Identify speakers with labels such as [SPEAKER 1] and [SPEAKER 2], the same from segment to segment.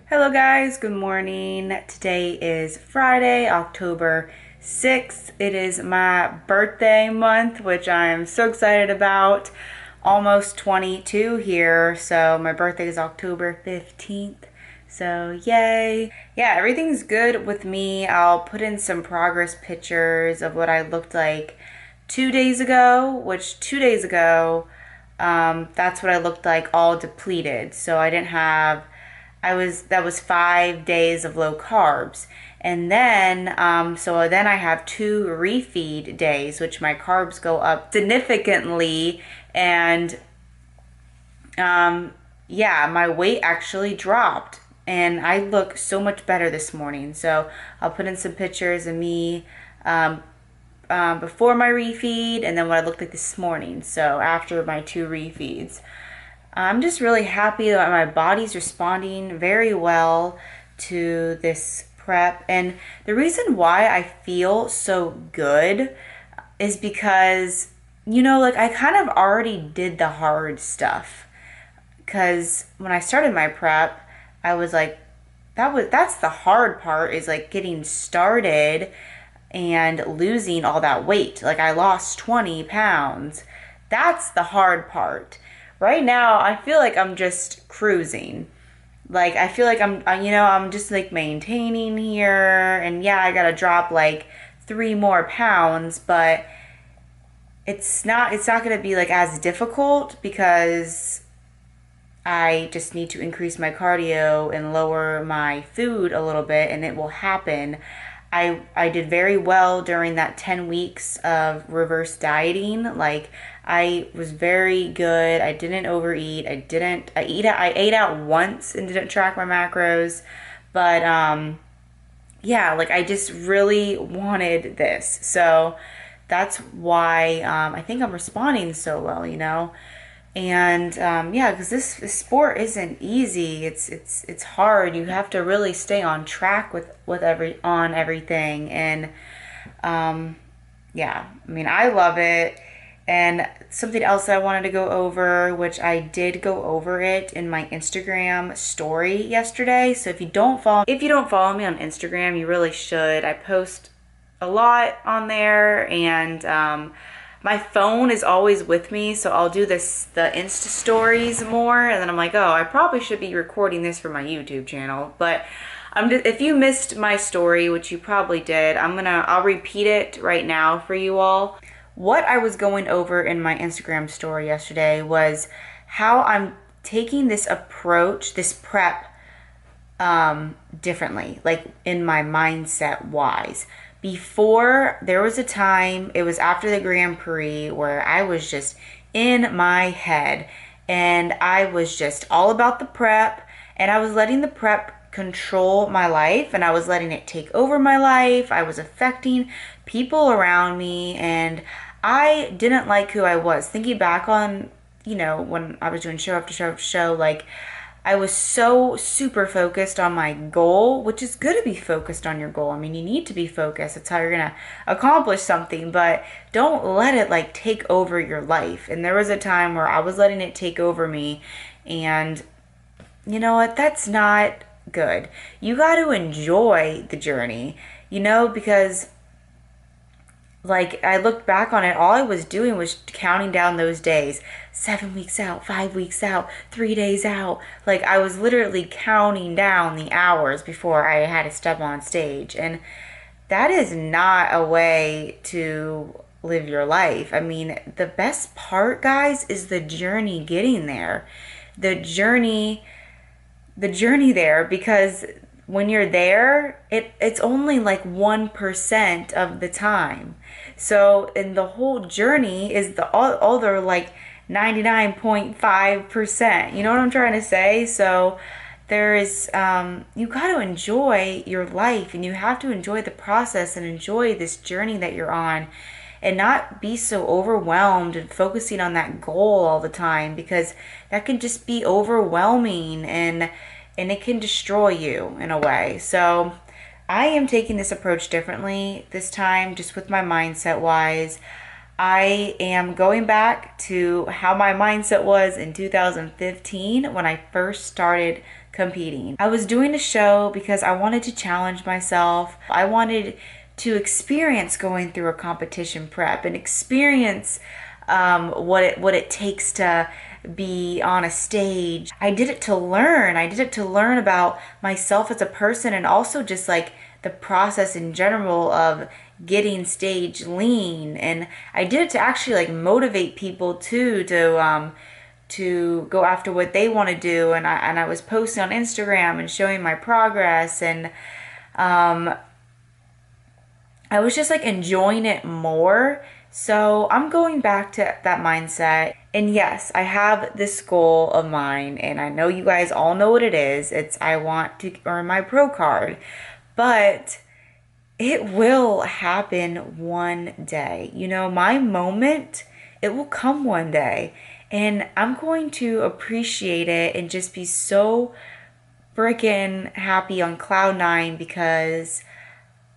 [SPEAKER 1] Hello guys, good morning. Today is Friday, October 6th. It is my birthday month, which I am so excited about. Almost 22 here, so my birthday is October 15th. So yay. Yeah, everything's good with me. I'll put in some progress pictures of what I looked like 2 days ago, which 2 days ago, that's what I looked like, all depleted. So I didn't have that was 5 days of low carbs. And then, so then I have two refeed days, which my carbs go up significantly. And yeah, my weight actually dropped. And I look so much better this morning. So I'll put in some pictures of me before my refeed and then what I looked like this morning. So after my two refeeds. I'm just really happy that my body's responding very well to this prep. And the reason why I feel so good is because, like I kind of already did the hard stuff. Because when I started my prep, I was like, that's the hard part, is like getting started and losing all that weight. Like I lost 20 pounds. That's the hard part. Right now, I feel like I'm just cruising. Like I feel like I'm just like maintaining here, and yeah, I gotta drop like 3 more pounds, but it's not gonna be like as difficult because I just need to increase my cardio and lower my food a little bit, and it will happen. I did very well during that 10 weeks of reverse dieting. Like I was very good. I didn't overeat. I ate out once and didn't track my macros. But yeah, like I just really wanted this. So that's why I think I'm responding so well. And yeah, because this sport isn't easy. It's hard. You have to really stay on track with everything. And yeah, I mean, I love it. And something else that I wanted to go over, which I did go over it in my Instagram story yesterday. So if you don't follow me on Instagram, you really should. I post a lot on there, and my phone is always with me, so I'll do the Insta stories more, and then I'm like, oh, I probably should be recording this for my YouTube channel. But if you missed my story, which you probably did, I'll repeat it right now for you all. What I was going over in my Instagram story yesterday was how I'm taking this approach, this prep, differently, like in my mindset wise. Before, there was a time, it was after the Grand Prix, where I was just in my head and I was just all about the prep, and I was letting the prep control my life, and I was letting it take over my life. I was affecting people around me, and I didn't like who I was. Thinking back on, when I was doing show after show after show, like I was so super focused on my goal, which is good to be focused on your goal. I mean, you need to be focused. That's how you're going to accomplish something, but don't let it like take over your life. And there was a time where I was letting it take over me, and you know what? That's not good. You got to enjoy the journey, because like I looked back on it, all I was doing was counting down those days. 7 weeks out, 5 weeks out, 3 days out. Like I was literally counting down the hours before I had to step on stage. And that is not a way to live your life. I mean, the best part, guys, is the journey getting there. The journey there, because when you're there, it's only like 1% of the time. So, and the whole journey is the other like 99.5%. You know what I'm trying to say? So there is, you got to enjoy your life, and you have to enjoy the process and enjoy this journey that you're on, and not be so overwhelmed and focusing on that goal all the time, because that can just be overwhelming, and it can destroy you in a way. So I am taking this approach differently this time, just with my mindset wise. I am going back to how my mindset was in 2015 when I first started competing. I was doing a show because I wanted to challenge myself. I wanted to experience going through a competition prep and experience what it takes to be on a stage. I did it to learn. I did it to learn about myself as a person, and also just like the process in general of getting stage lean. And I did it to actually like motivate people too, to go after what they want to do. And I was posting on Instagram and showing my progress, and I was just like enjoying it more. So I'm going back to that mindset. And yes, I have this goal of mine, and I know you guys all know what it is. It's I want to earn my pro card. But it will happen one day. You know, my moment, it will come one day. And I'm going to appreciate it and just be so freaking happy on cloud nine, because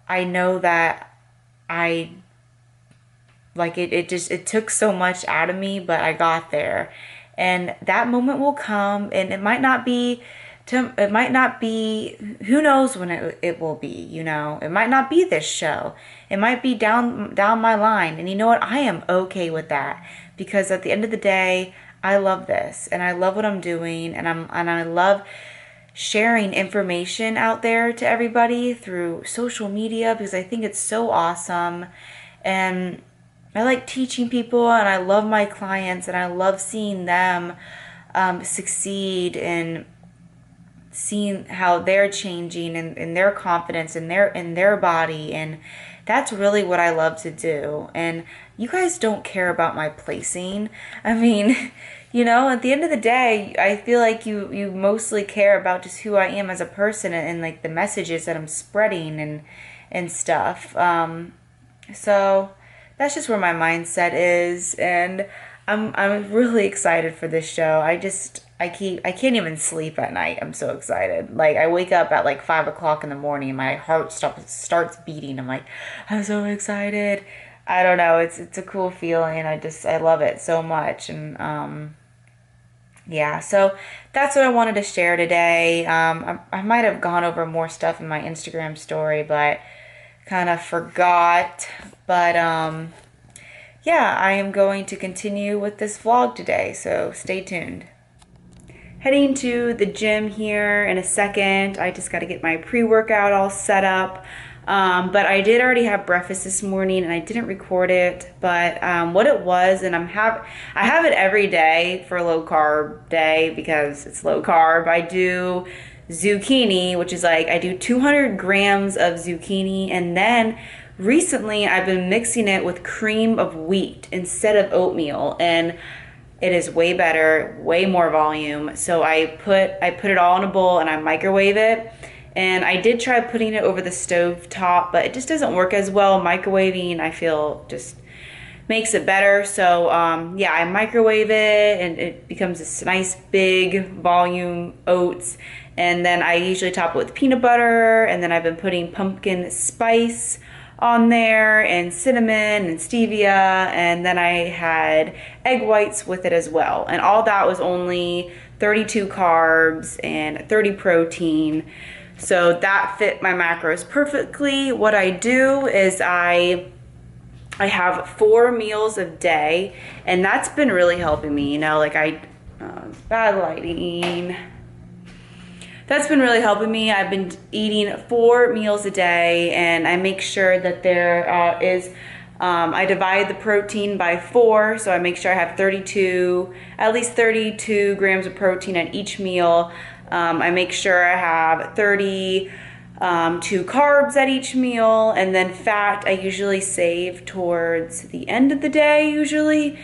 [SPEAKER 1] I know that I like it took so much out of me, but I got there. And that moment will come, and it might not be who knows when it will be, you know. It might not be this show. It might be down my line. And you know what? I am okay with that, because at the end of the day, I love this and I love what I'm doing, and I love sharing information out there to everybody through social media, because I think it's so awesome. And I like teaching people, and I love my clients, and I love seeing them succeed, and seeing how they're changing in their confidence in their body. And that's really what I love to do. And you guys don't care about my placing. I mean, you know, at the end of the day, I feel like you mostly care about just who I am as a person, and like the messages that I'm spreading and stuff. So that's just where my mindset is, and I'm really excited for this show. I can't even sleep at night. I'm so excited. Like, I wake up at like 5 o'clock in the morning and my heart starts beating. I'm like, I'm so excited. I don't know. It's a cool feeling. I love it so much. And yeah, so that's what I wanted to share today. I might have gone over more stuff in my Instagram story, but kind of forgot. But yeah, I am going to continue with this vlog today, so stay tuned. Heading to the gym here in a second. I just got to get my pre-workout all set up. But I did already have breakfast this morning, and I didn't record it. But what it was, and I have it every day for a low carb day because it's low carb. I do zucchini, which is like I do 200 grams of zucchini, and then recently I've been mixing it with cream of wheat instead of oatmeal, and it is way better, way more volume. So I put it all in a bowl and I microwave it. And I did try putting it over the stove top, but it just doesn't work as well. Microwaving, I feel, just makes it better. So yeah, I microwave it and it becomes this nice big volume oats. And then I usually top it with peanut butter, and then I've been putting pumpkin spice on there and cinnamon and stevia, and then I had egg whites with it as well. And all that was only 32 carbs and 30 protein. So that fit my macros perfectly. What I do is I have 4 meals a day, and that's been really helping me. You know, like bad lighting. That's been really helping me. I've been eating 4 meals a day, and I make sure that there is, I divide the protein by 4, so I make sure I have at least 32 grams of protein at each meal. I make sure I have 32 carbs at each meal, and then fat I usually save towards the end of the day usually.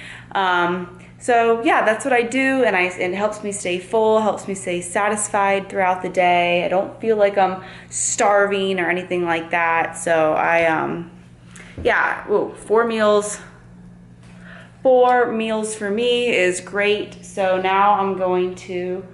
[SPEAKER 1] So yeah, that's what I do, and it helps me stay full, helps me stay satisfied throughout the day. I don't feel like I'm starving or anything like that. So yeah, 4 meals. 4 meals for me is great. So now I'm going to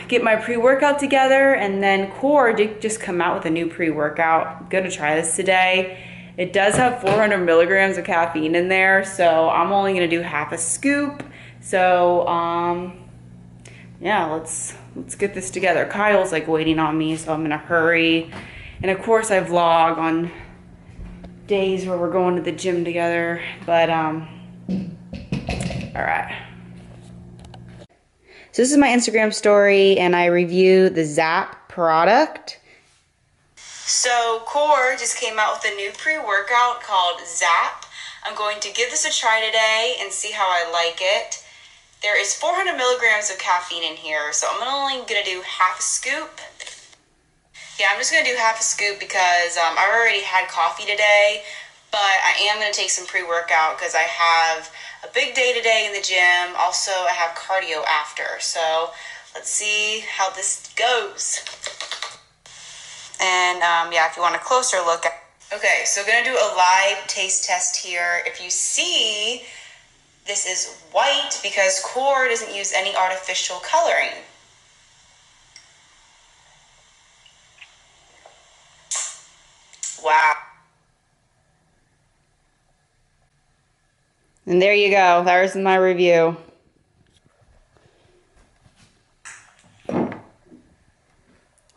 [SPEAKER 1] get my pre-workout together, and then Core did just come out with a new pre-workout. I'm gonna try this today. It does have 400 milligrams of caffeine in there, so I'm only gonna do half a scoop. So yeah, let's let's get this together. Kyle's like waiting on me, so I'm gonna hurry. And of course I vlog on days where we're going to the gym together, but all right. So this is my Instagram story, and I review the Zap product. So Core just came out with a new pre-workout called Zap. I'm going to give this a try today and see how I like it. There is 400 milligrams of caffeine in here, so I'm only gonna do half a scoop. Yeah, I'm just gonna do half a scoop because I've already had coffee today, but I am gonna take some pre-workout because I have a big day today in the gym. Also, I have cardio after, so let's see how this goes. And yeah, if you want a closer look. Okay, so I'm gonna do a live taste test here. If you see, this is white because Core doesn't use any artificial coloring. Wow. And there you go. There's my review.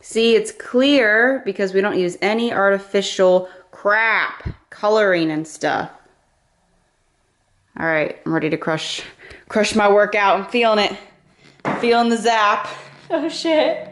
[SPEAKER 1] See, it's clear because we don't use any artificial crap, coloring and stuff. All right, I'm ready to crush my workout. I'm feeling it. I'm feeling the Zap. Oh shit.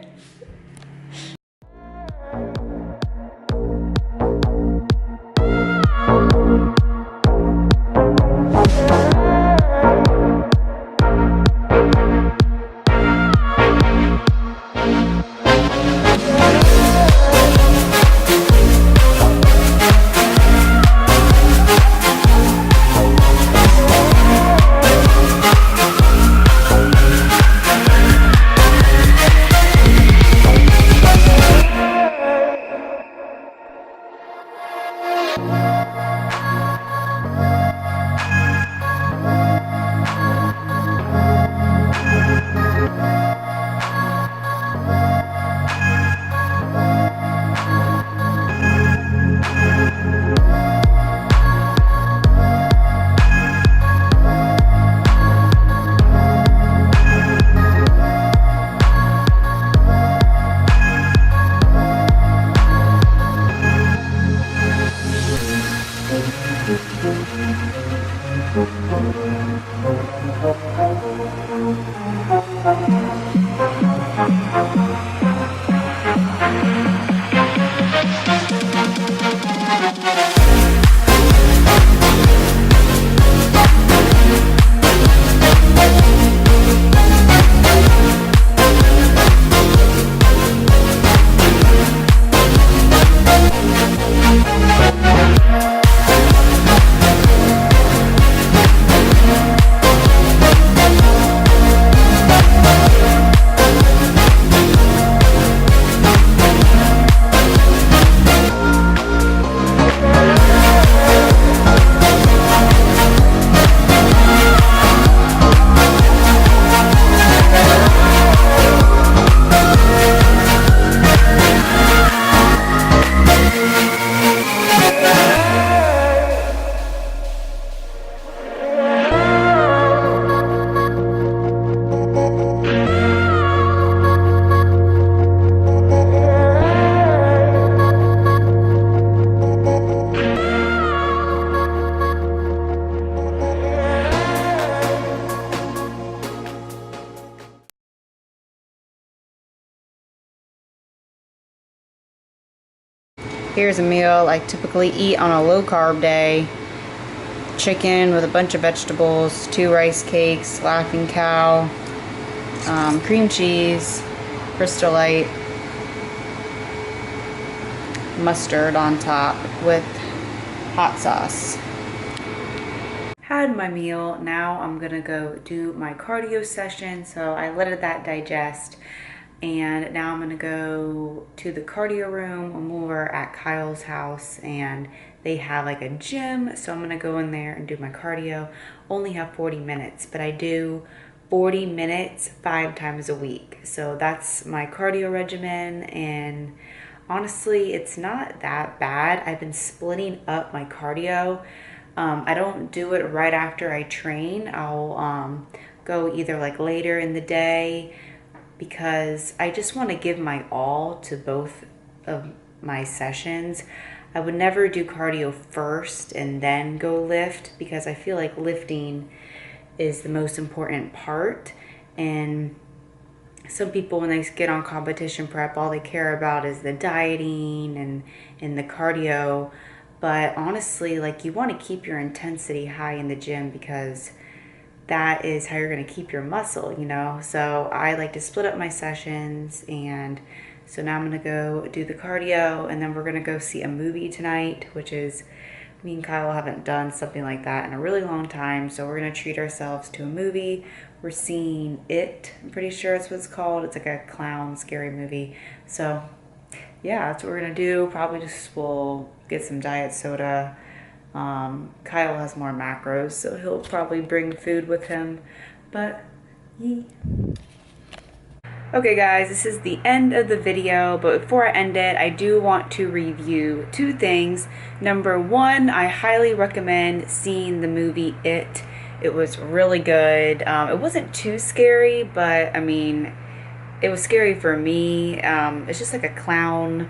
[SPEAKER 1] Here's a meal I typically eat on a low carb day. Chicken with a bunch of vegetables, 2 rice cakes, Laughing Cow, cream cheese, Crystal Light, mustard on top with hot sauce. Had my meal. Now I'm gonna go do my cardio session. So I let that digest. And now I'm gonna go to the cardio room when we were at Kyle's house, and they have like a gym. So I'm gonna go in there and do my cardio. Only have 40 minutes, but I do 40 minutes 5 times a week. So that's my cardio regimen, and honestly, it's not that bad. I've been splitting up my cardio. I don't do it right after I train. I'll go either like later in the day because I just want to give my all to both of my sessions. I would never do cardio first and then go lift, because I feel like lifting is the most important part. And some people, when they get on competition prep, all they care about is the dieting and the cardio. But honestly, like, you want to keep your intensity high in the gym, because that is how you're going to keep your muscle, you know? So I like to split up my sessions. And so now I'm going to go do the cardio, and then we're going to go see a movie tonight, which is, me and Kyle haven't done something like that in a really long time. So we're going to treat ourselves to a movie. We're seeing It. I'm pretty sure that's what it's called. It's like a clown scary movie. So yeah, that's what we're going to do. Probably just we'll get some diet soda. Kyle has more macros, so he'll probably bring food with him. But yeah. Okay guys, this is the end of the video, but before I end it, I do want to review two things. Number one, I highly recommend seeing the movie It. It was really good. It wasn't too scary, but I mean, it was scary for me. It's just like a clown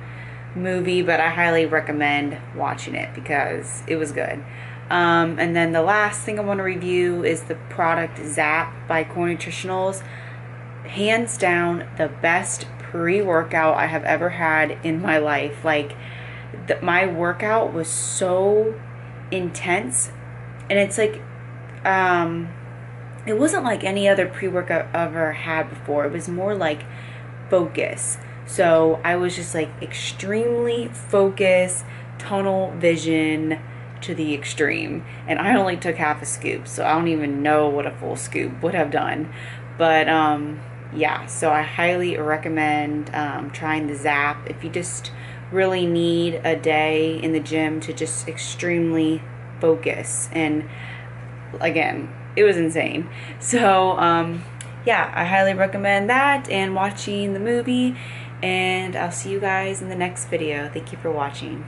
[SPEAKER 1] movie, but I highly recommend watching it because it was good. And then the last thing I want to review is the product Zap by Core Nutritionals. Hands down the best pre-workout I have ever had in my life. Like, my workout was so intense, and it's like it wasn't like any other pre-workout I've ever had before. It was more like focus. So I was just like extremely focused, tunnel vision to the extreme, and I only took half a scoop, so I don't even know what a full scoop would have done. But yeah, so I highly recommend trying the Zap if you just really need a day in the gym to just extremely focus. And again, it was insane. So yeah, I highly recommend that and watching the movie, and I'll see you guys in the next video. Thank you for watching.